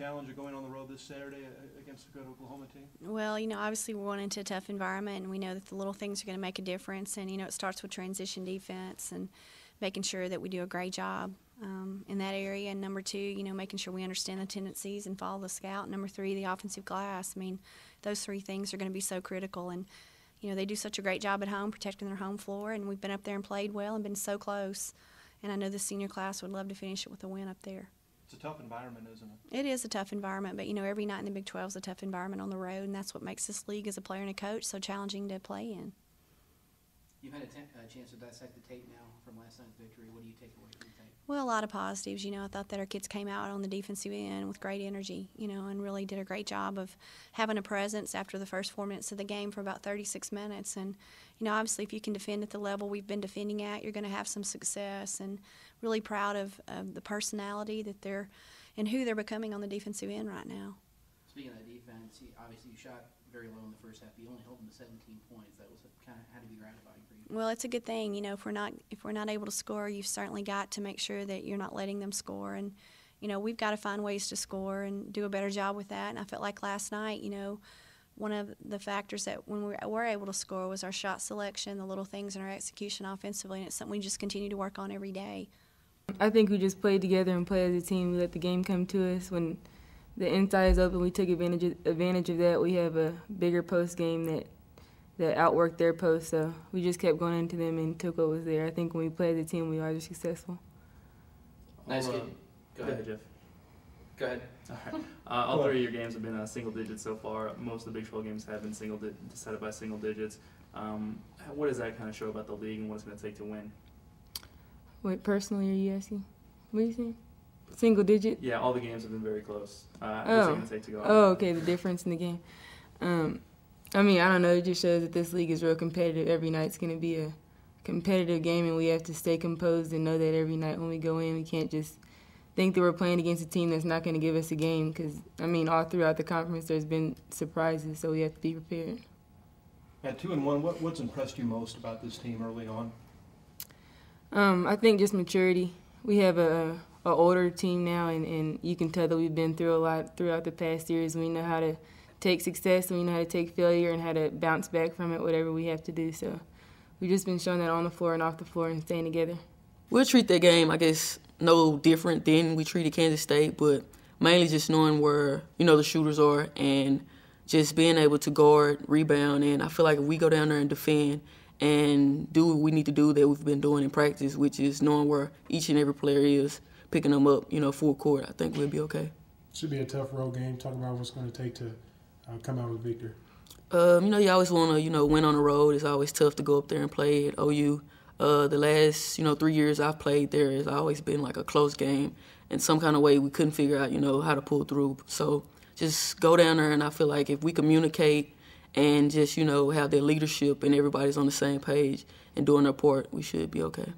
challenge of going on the road this Saturday against a good Oklahoma team? Well, obviously we're going into a tough environment, and we know that the little things are going to make a difference. And, it starts with transition defense and making sure that we do a great job in that area. And number two, making sure we understand the tendencies and follow the scout. Number three, the offensive glass. I mean, those three things are going to be so critical. And, they do such a great job at home protecting their home floor, and we've been up there and played well and been so close. And I know the senior class would love to finish it with a win up there. It's a tough environment, isn't it? It is a tough environment, but, every night in the Big 12 is a tough environment on the road, and that's what makes this league as a player and a coach so challenging to play in. You've had a chance to dissect the tape now from last night's victory. What do you take away from the tape? Well, a lot of positives. I thought that our kids came out on the defensive end with great energy, and really did a great job of having a presence after the first 4 minutes of the game for about 36 minutes. And, obviously if you can defend at the level we've been defending at, you're going to have some success. And really proud of the personality that they're and who they're becoming on the defensive end right now. Speaking of that defense, obviously you shot very low in the first half. You only held them to 17 points. That was kind of had to be gratifying for you. Well, it's a good thing. If we're not able to score, you've certainly got to make sure that you're not letting them score. And we've got to find ways to score and do a better job with that. And I felt like last night, one of the factors that when we were able to score was our shot selection, the little things in our execution offensively, and it's something we just continue to work on every day. I think we just played together and played as a team. We let the game come to us. When the inside is open, we took advantage of that. We have a bigger post game that outworked their post, so we just kept going into them and took what was there. I think when we play as a team, we are successful. Nice game. Go ahead, Jeff. Go ahead. All right. All three of your games have been single digits so far. Most of the Big 12 games have been decided by single digits. What does that kind of show about the league and what it's going to take to win? Wait, personally, are you asking? What are you saying? Single digit? Yeah, all the games have been very close. What's it going to take to go? Okay, the difference in the game. I don't know. It just shows that this league is real competitive. Every night's going to be a competitive game, and we have to stay composed and know that every night when we go in, we can't just think that we're playing against a team that's not going to give us a game because, all throughout the conference there's been surprises, so we have to be prepared. At 2-1, what's impressed you most about this team early on? I think just maturity. We have a older team now, and you can tell that we've been through a lot throughout the past years. We know how to take success, and we know how to take failure and how to bounce back from it, whatever we have to do. So we've just been showing that on the floor and off the floor and staying together. We'll treat that game, I guess, no different than we treated Kansas State, but mainly just knowing where, the shooters are and just being able to guard, rebound, and I feel like if we go down there and defend and do what we need to do that we've been doing in practice, which is knowing where each and every player is, picking them up, full court, I think we'll be okay. Should be a tough road game. Talk about what's going to take to come out with victory. You always want to, win on the road. It's always tough to go up there and play at OU. The last, 3 years I've played there has always been like a close game. In some kind of way we couldn't figure out, how to pull through. So just go down there, and I feel like if we communicate and just, have their leadership and everybody's on the same page and doing their part, we should be okay.